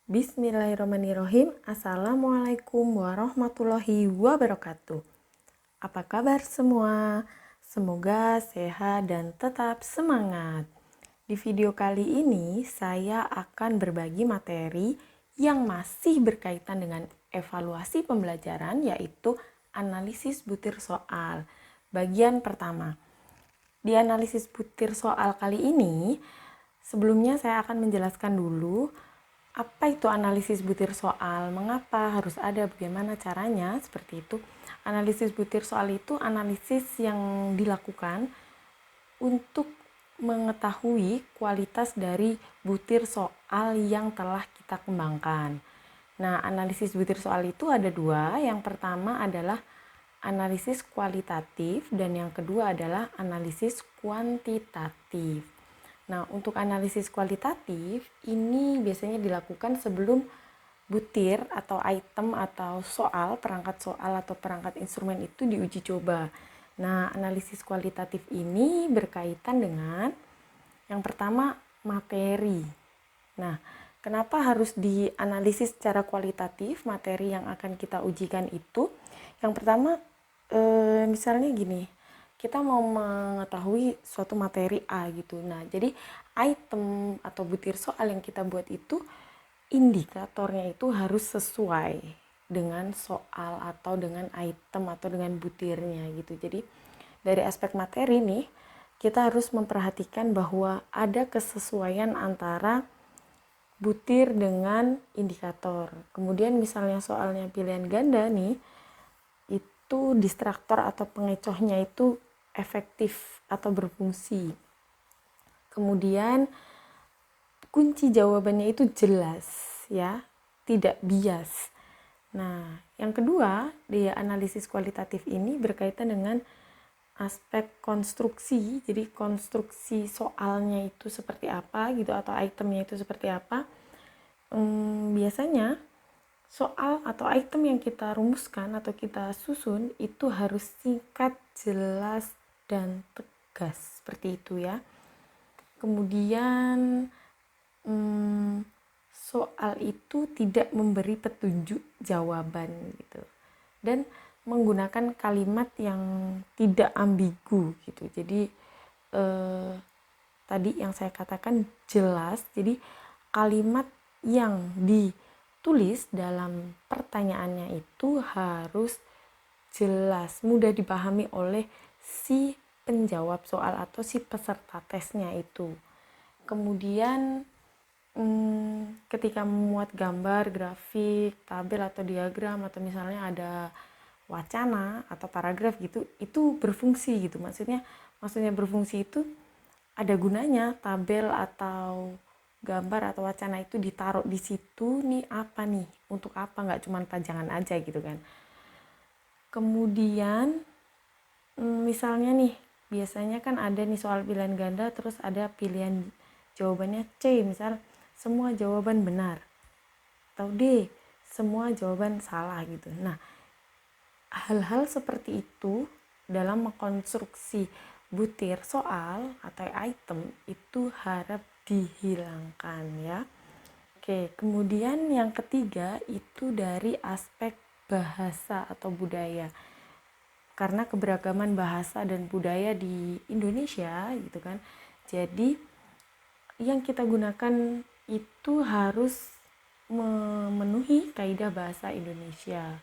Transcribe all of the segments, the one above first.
Bismillahirrahmanirrahim. Assalamualaikum warahmatullahi wabarakatuh. Apa kabar semua? Semoga sehat dan tetap semangat. Di video kali ini saya akan berbagi materi yang masih berkaitan dengan evaluasi pembelajaran, yaitu analisis butir soal. Bagian pertama. Di analisis butir soal kali ini, sebelumnya saya akan menjelaskan dulu apa itu analisis butir soal, mengapa harus ada, bagaimana caranya, seperti itu. Analisis butir soal itu analisis yang dilakukan untuk mengetahui kualitas dari butir soal yang telah kita kembangkan. Nah, analisis butir soal itu ada dua. Yang pertama adalah analisis kualitatif dan yang kedua adalah analisis kuantitatif. Nah, untuk analisis kualitatif ini biasanya dilakukan sebelum butir atau item atau soal, perangkat soal atau perangkat instrumen itu diuji coba. Nah, analisis kualitatif ini berkaitan dengan yang pertama materi. Nah, kenapa harus dianalisis secara kualitatif materi yang akan kita ujikan itu? Yang pertama, misalnya gini, kita mau mengetahui suatu materi A gitu. Nah, jadi item atau butir soal yang kita buat itu indikatornya itu harus sesuai dengan soal atau dengan item atau dengan butirnya gitu. Jadi dari aspek materi nih, kita harus memperhatikan bahwa ada kesesuaian antara butir dengan indikator. Kemudian misalnya soalnya pilihan ganda nih, itu distraktor atau pengecohnya itu efektif atau berfungsi. Kemudian kunci jawabannya itu jelas ya, tidak bias. Nah, yang kedua di analisis kualitatif ini berkaitan dengan aspek konstruksi. Jadi konstruksi soalnya itu seperti apa gitu atau itemnya itu seperti apa. Biasanya soal atau item yang kita rumuskan atau kita susun itu harus singkat, jelas, dan tegas seperti itu ya. Kemudian soal itu tidak memberi petunjuk jawaban gitu dan menggunakan kalimat yang tidak ambigu gitu. Jadi tadi yang saya katakan jelas, jadi kalimat yang ditulis dalam pertanyaannya itu harus jelas, mudah dipahami oleh si penjawab soal atau si peserta tesnya itu. Kemudian ketika memuat gambar, grafik, tabel atau diagram atau misalnya ada wacana atau paragraf gitu, itu berfungsi gitu. Maksudnya berfungsi itu ada gunanya tabel atau gambar atau wacana itu ditaruh di situ nih, apa nih, untuk apa, nggak cuma pajangan aja gitu kan. Kemudian misalnya nih, biasanya kan ada nih soal pilihan ganda terus ada pilihan jawabannya C, misal semua jawaban benar atau D, semua jawaban salah gitu. Nah, hal-hal seperti itu dalam mengkonstruksi butir soal atau item itu harap dihilangkan ya. Oke, kemudian yang ketiga itu dari aspek bahasa atau budaya. Karena keberagaman bahasa dan budaya di Indonesia gitu kan. Jadi yang kita gunakan itu harus memenuhi kaidah bahasa Indonesia.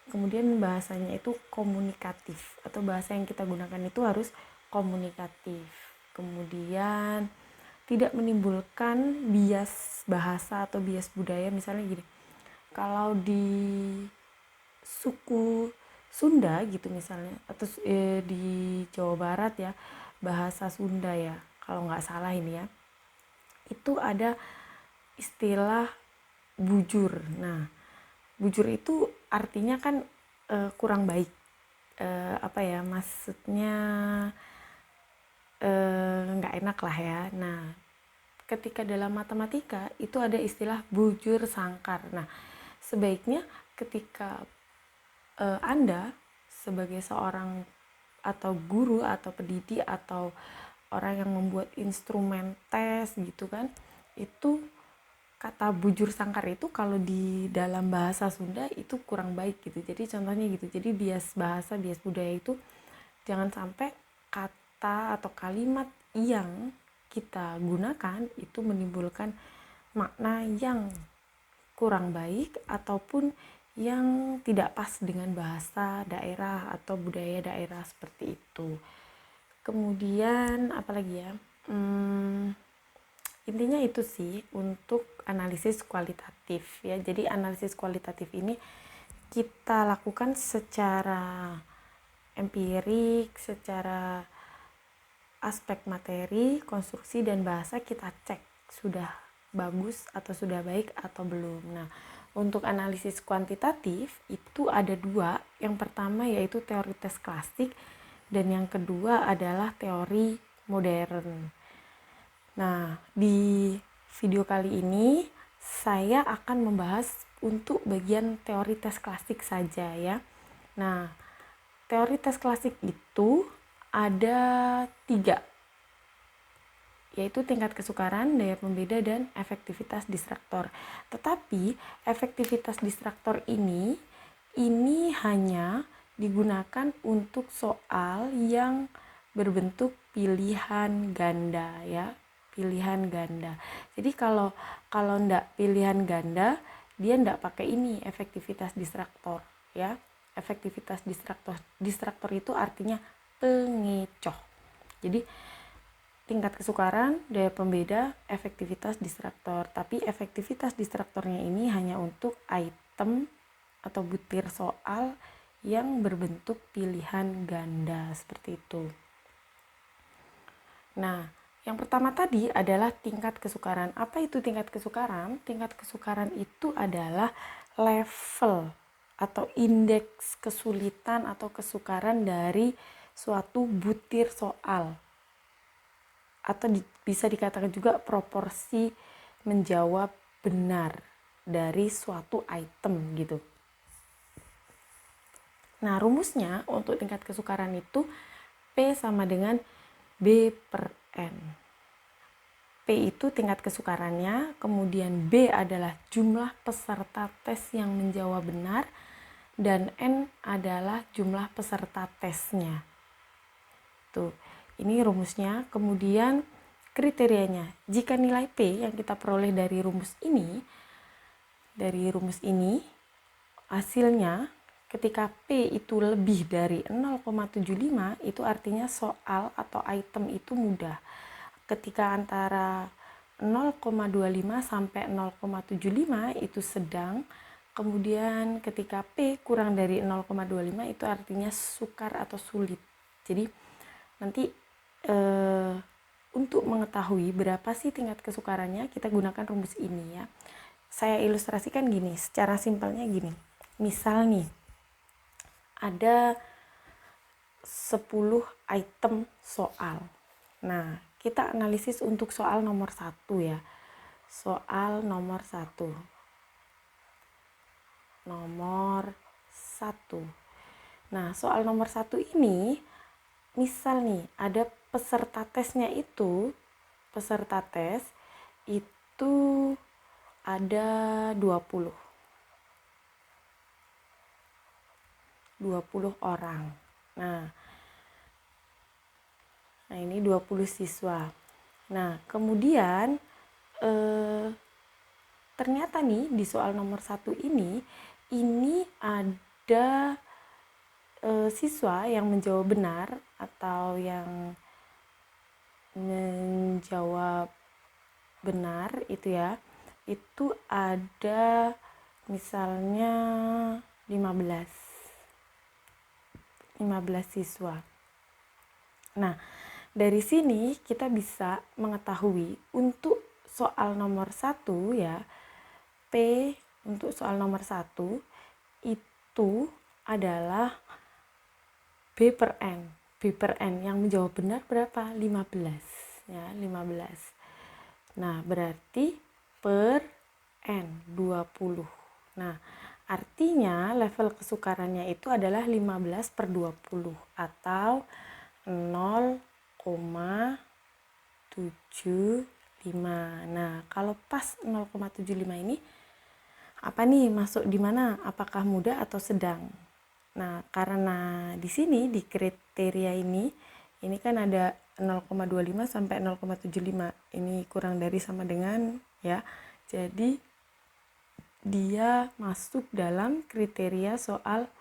Kemudian bahasanya itu komunikatif atau bahasa yang kita gunakan itu harus komunikatif. Kemudian tidak menimbulkan bias bahasa atau bias budaya. Misalnya gini, kalau di suku Sunda gitu misalnya, atau di Jawa Barat ya, bahasa Sunda ya kalau nggak salah ini ya, itu ada istilah bujur. Nah, bujur itu artinya kan kurang baik, maksudnya nggak enak lah ya. Nah, ketika dalam matematika itu ada istilah bujur sangkar. Nah, sebaiknya ketika Anda sebagai seorang atau guru atau pendidik atau orang yang membuat instrumen tes gitu kan, itu kata bujur sangkar itu kalau di dalam bahasa Sunda itu kurang baik gitu. Jadi contohnya gitu. Jadi bias bahasa, bias budaya itu jangan sampai kata atau kalimat yang kita gunakan itu menimbulkan makna yang kurang baik ataupun yang tidak pas dengan bahasa daerah atau budaya daerah seperti itu. Kemudian apalagi ya? Intinya itu sih untuk analisis kualitatif ya. Jadi analisis kualitatif ini kita lakukan secara empirik, secara aspek materi, konstruksi dan bahasa kita cek sudah bagus atau sudah baik atau belum. Nah, untuk analisis kuantitatif itu ada dua. Yang pertama yaitu teori tes klasik dan yang kedua adalah teori modern. Nah, di video kali ini saya akan membahas untuk bagian teori tes klasik saja ya. Nah, teori tes klasik itu ada 3, yaitu tingkat kesukaran, daya pembeda, dan efektivitas distraktor. Tetapi efektivitas distraktor ini hanya digunakan untuk soal yang berbentuk pilihan ganda ya, pilihan ganda. Jadi kalau ndak pilihan ganda, dia ndak pakai ini efektivitas distraktor ya. Efektivitas distraktor itu artinya pengecoh. Jadi tingkat kesukaran, daya pembeda, efektivitas distraktor. Tapi efektivitas distraktornya ini hanya untuk item atau butir soal yang berbentuk pilihan ganda seperti itu. Nah, yang pertama tadi adalah tingkat kesukaran. Apa itu tingkat kesukaran? Tingkat kesukaran itu adalah level atau indeks kesulitan atau kesukaran dari suatu butir soal. Atau bisa dikatakan juga proporsi menjawab benar dari suatu item gitu. Nah, rumusnya untuk tingkat kesukaran itu P sama dengan B per N. P itu tingkat kesukarannya, kemudian B adalah jumlah peserta tes yang menjawab benar, dan N adalah jumlah peserta tesnya. Tuh, ini rumusnya. Kemudian kriterianya, jika nilai P yang kita peroleh dari rumus hasilnya ketika P itu lebih dari 0,75 itu artinya soal atau item itu mudah. Ketika antara 0,25 sampai 0,75 itu sedang. Kemudian ketika P kurang dari 0,25 itu artinya sukar atau sulit. Jadi nanti untuk mengetahui berapa sih tingkat kesukarannya kita gunakan rumus ini ya. Saya ilustrasikan gini, secara simpelnya gini. Misal nih, ada 10 item soal. Nah, kita analisis untuk soal nomor 1 ya. Soal nomor 1. Nah, soal nomor 1 ini, misal nih, ada peserta tesnya itu, peserta tes itu ada 20 orang. Nah ini 20 siswa. Nah, kemudian ternyata nih di soal nomor 1 ini ada siswa yang menjawab benar atau yang menjawab benar itu ya. Itu ada misalnya 15 siswa. Nah, dari sini kita bisa mengetahui untuk soal nomor 1 ya, P untuk soal nomor 1 itu adalah B per N. B per N yang menjawab benar berapa? 15 ya, 15. Nah, berarti per N 20. Nah, artinya level kesukarannya itu adalah 15 per 20 atau 0,75. Nah, kalau pas 0,75 ini apa nih, masuk di mana? Apakah mudah atau sedang? Nah, karena di sini di kriteria ini kan ada 0,25 sampai 0,75. Ini kurang dari sama dengan ya. Jadi dia masuk dalam kriteria soal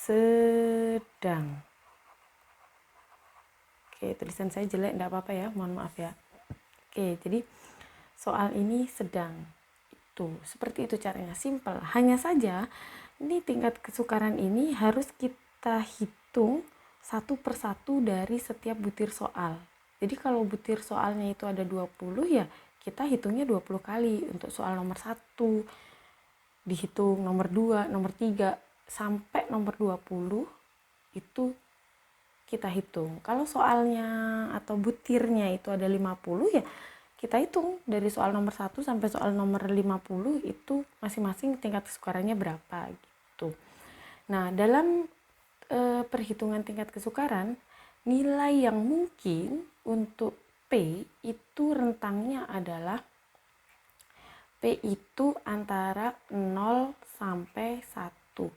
sedang. Oke, tulisan saya jelek, enggak apa-apa ya, mohon maaf ya. Oke, jadi soal ini sedang. Itu, seperti itu caranya, simple. Hanya saja, ini tingkat kesukaran ini harus kita hitung satu persatu dari setiap butir soal. Jadi kalau butir soalnya itu ada 20 ya, kita hitungnya 20 kali. Untuk soal nomor 1, dihitung nomor 2, nomor 3, sampai nomor 20 itu kita hitung. Kalau soalnya atau butirnya itu ada 50 ya, kita hitung dari soal nomor 1 sampai soal nomor 50 itu masing-masing tingkat kesukarannya berapa gitu. Nah, dalam perhitungan tingkat kesukaran, nilai yang mungkin untuk P itu rentangnya adalah P itu antara 0 sampai 1.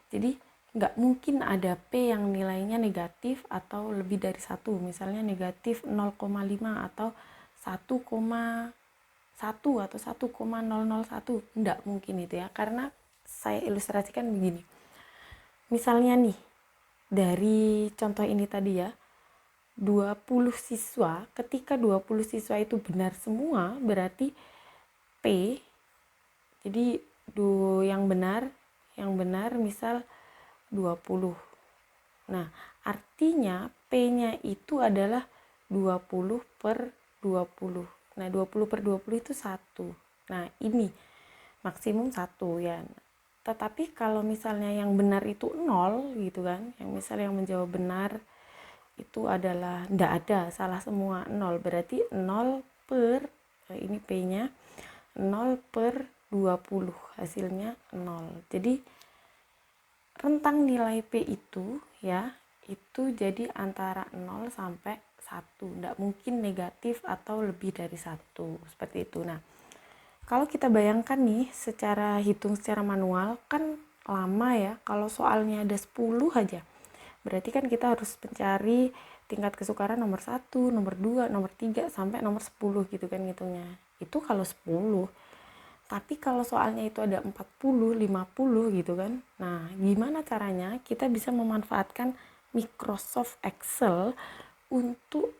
Jadi nggak mungkin ada P yang nilainya negatif atau lebih dari 1. Misalnya negatif 0,5 atau 1,1 atau 1,001. Nggak mungkin itu ya. Karena saya ilustrasikan begini. Misalnya nih, dari contoh ini tadi ya, 20 siswa, ketika 20 siswa itu benar semua, berarti P, jadi yang benar misal 20. Nah, artinya P-nya itu adalah 20 per 20. Nah, 20 per 20 itu 1. Nah, ini maksimum 1 ya. Tetapi kalau misalnya yang benar itu 0 gitu kan, yang misalnya yang menjawab benar itu adalah enggak ada, salah semua 0. Berarti 0 per, ini P-nya 0 per 20, hasilnya 0. Jadi rentang nilai P itu ya, itu jadi antara 0 sampai 1. Enggak mungkin negatif atau lebih dari 1, seperti itu. Nah, kalau kita bayangkan nih secara hitung secara manual kan lama ya. Kalau soalnya ada 10 aja, berarti kan kita harus mencari tingkat kesukaran nomor 1, nomor 2, nomor 3 sampai nomor 10 gitu kan hitungnya. Itu kalau 10. Tapi kalau soalnya itu ada 40, 50 gitu kan. Nah, gimana caranya kita bisa memanfaatkan Microsoft Excel untuk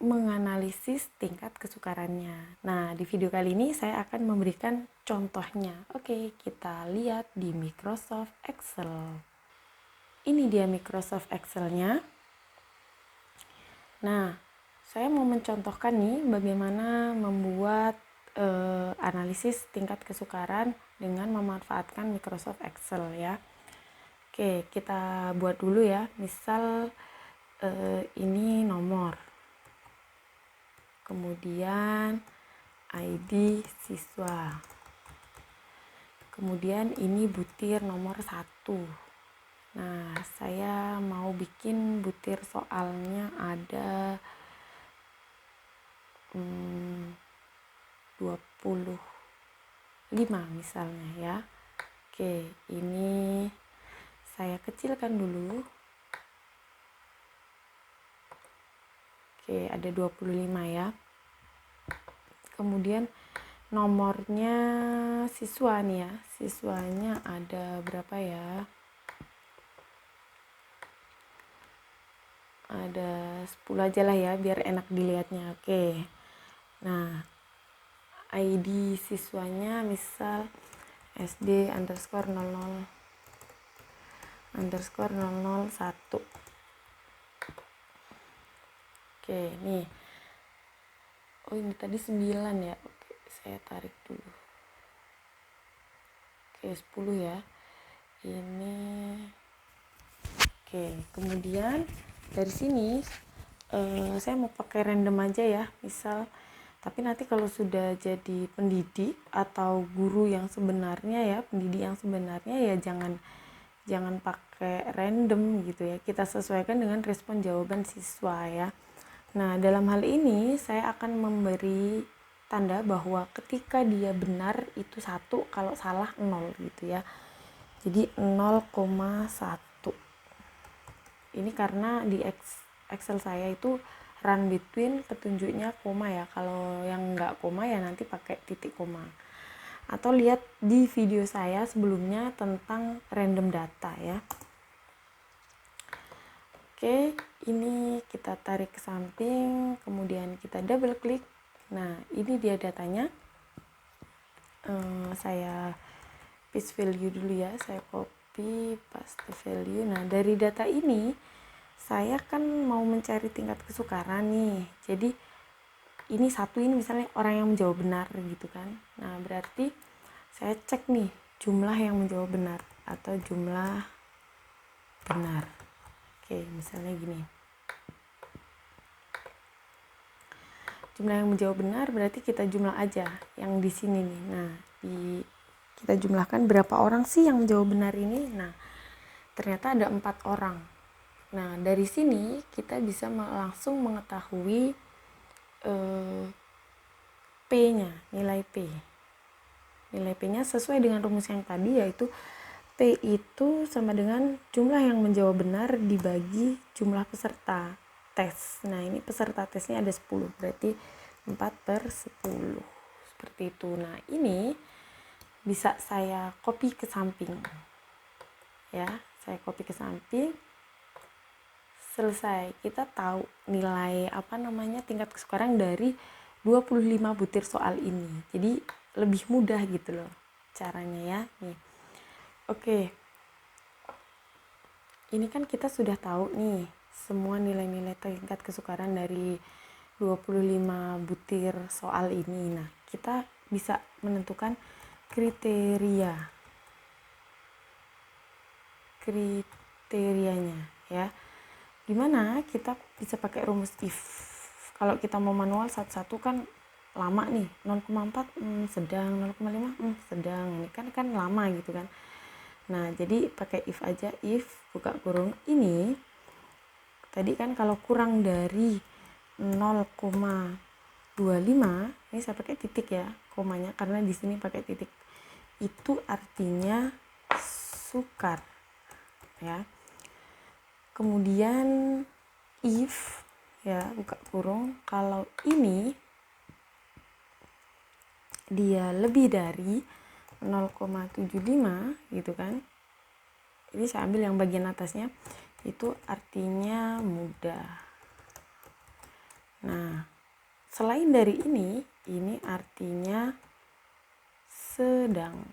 menganalisis tingkat kesukarannya. Nah, di video kali ini saya akan memberikan contohnya. Oke, kita lihat di Microsoft Excel. Ini dia Microsoft Excel-nya. Nah, saya mau mencontohkan nih bagaimana membuat analisis tingkat kesukaran dengan memanfaatkan Microsoft Excel ya. Oke, kita buat dulu ya. Misal ini nomor, kemudian ID siswa, kemudian ini butir nomor 1. Nah, saya mau bikin butir soalnya ada 25 misalnya ya. Oke, ini saya kecilkan dulu. Oke, ada 25 ya. Kemudian nomornya siswa nih ya. Siswanya ada berapa ya? Ada 10 aja lah ya biar enak dilihatnya. Oke. Nah, ID siswanya misal SD underscore 00 underscore 001. Oke, nih. Oh, ini tadi 9 ya. Oke, saya tarik dulu. Oke, 10 ya. Ini. Oke, kemudian dari sini saya mau pakai random aja ya. Misal, tapi nanti kalau sudah jadi pendidik atau guru yang sebenarnya ya, pendidik yang sebenarnya ya jangan pakai random gitu ya. Kita sesuaikan dengan respon jawaban siswa ya. Nah, dalam hal ini saya akan memberi tanda bahwa ketika dia benar itu 1, kalau salah 0 gitu ya. Jadi 0,1. Ini karena di Excel saya itu run between, petunjuknya koma ya. Kalau yang enggak koma ya nanti pakai titik koma. Atau lihat di video saya sebelumnya tentang random data ya. Oke, ini kita tarik ke samping, kemudian kita double klik. Nah, ini dia datanya. Saya paste value dulu ya, saya copy paste value. Nah, dari data ini saya kan mau mencari tingkat kesukaran nih. Jadi ini satu, ini misalnya orang yang menjawab benar gitu kan. Nah, berarti saya cek nih jumlah yang menjawab benar atau jumlah benar. Oke, misalnya gini. Jumlah yang menjawab benar berarti kita jumlah aja yang di sini nih. Nah, kita jumlahkan berapa orang sih yang menjawab benar ini. Nah, ternyata ada 4 orang. Nah, dari sini kita bisa langsung mengetahui P-nya, nilai P. Nilai P-nya sesuai dengan rumus yang tadi, yaitu P itu sama dengan jumlah yang menjawab benar dibagi jumlah peserta tes. Nah, ini peserta tesnya ada 10, berarti 4/10. Seperti itu. Nah, ini bisa saya copy ke samping. Ya, saya copy ke samping. Selesai. Kita tahu nilai tingkat kesukaran dari 25 butir soal ini. Jadi lebih mudah gitu loh caranya ya. Nih. Oke, ini kan kita sudah tahu nih semua nilai-nilai tingkat kesukaran dari 25 butir soal ini. Nah, kita bisa menentukan kriterianya ya. Gimana kita bisa pakai rumus if. Kalau kita mau manual satu-satu kan lama nih, 0,4 sedang, 0,5 sedang. Ini kan lama gitu kan. Nah, jadi pakai if aja, if buka kurung ini tadi kan kalau kurang dari 0,25, ini saya pakai titik ya komanya karena di sini pakai titik. Itu artinya sukar ya. Kemudian if ya buka kurung, kalau ini dia lebih dari 0,75 gitu kan. Ini saya ambil yang bagian atasnya, itu artinya mudah. Nah, selain dari ini artinya sedang.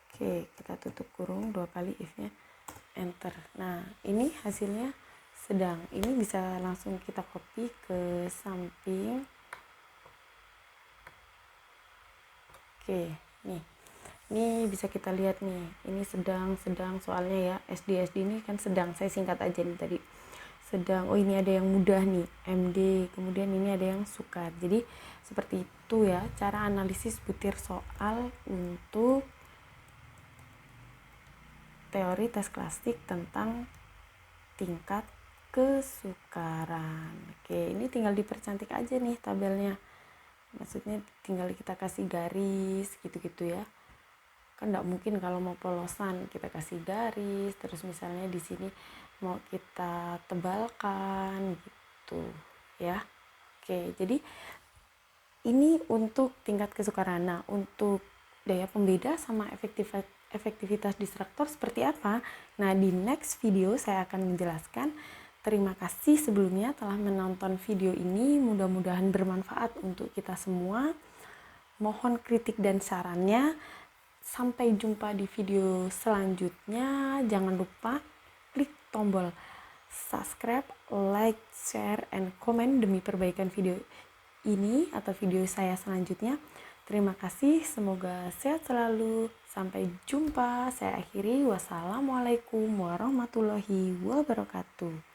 Oke, kita tutup kurung 2 kali if-nya, enter. Nah, ini hasilnya sedang. Ini bisa langsung kita copy ke samping. Oke, nih. Ini bisa kita lihat nih, ini sedang soalnya ya, SD ini kan sedang, saya singkat aja nih tadi. Sedang, oh ini ada yang mudah nih, MD, kemudian ini ada yang sukar. Jadi seperti itu ya, cara analisis butir soal untuk teori tes klasik tentang tingkat kesukaran. Oke, ini tinggal dipercantik aja nih tabelnya. Maksudnya tinggal kita kasih garis gitu-gitu ya. Kan enggak mungkin kalau mau polosan kita kasih garis, terus misalnya di sini mau kita tebalkan gitu ya. Oke, jadi ini untuk tingkat kesukaran. Nah, untuk daya pembeda sama efektivitas distraktor seperti apa? Nah, di next video saya akan menjelaskan. Terima kasih sebelumnya telah menonton video ini, mudah-mudahan bermanfaat untuk kita semua. Mohon kritik dan sarannya. Sampai jumpa di video selanjutnya. Jangan lupa klik tombol subscribe, like, share, and comment demi perbaikan video ini atau video saya selanjutnya. Terima kasih, semoga sehat selalu. Sampai jumpa. Saya akhiri. Wassalamualaikum warahmatullahi wabarakatuh.